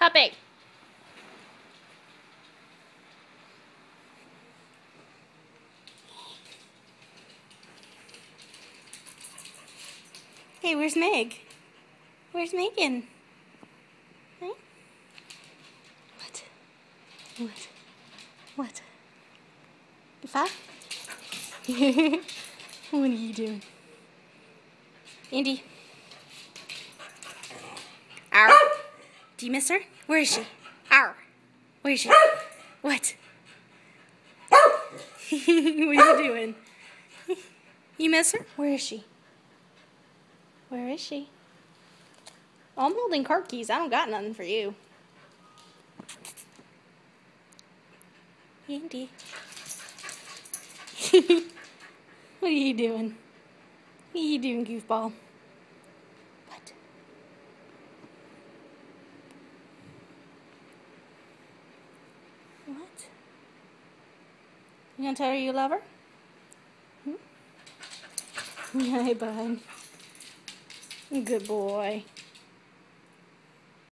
Puppy. Hey, where's Meg? Where's Megan? Hey? What? What? What? Five? What are you doing? Andy? Arr. Do you miss her? Where is she? Arr. Where is she? What? What are you doing? You miss her? Where is she? Where is she? Oh, I'm holding car keys. I don't got nothing for you. Andy. What are you doing? What are you doing, goofball? What? What? You gonna tell her you love her? Hmm? Hey, bud. Good boy.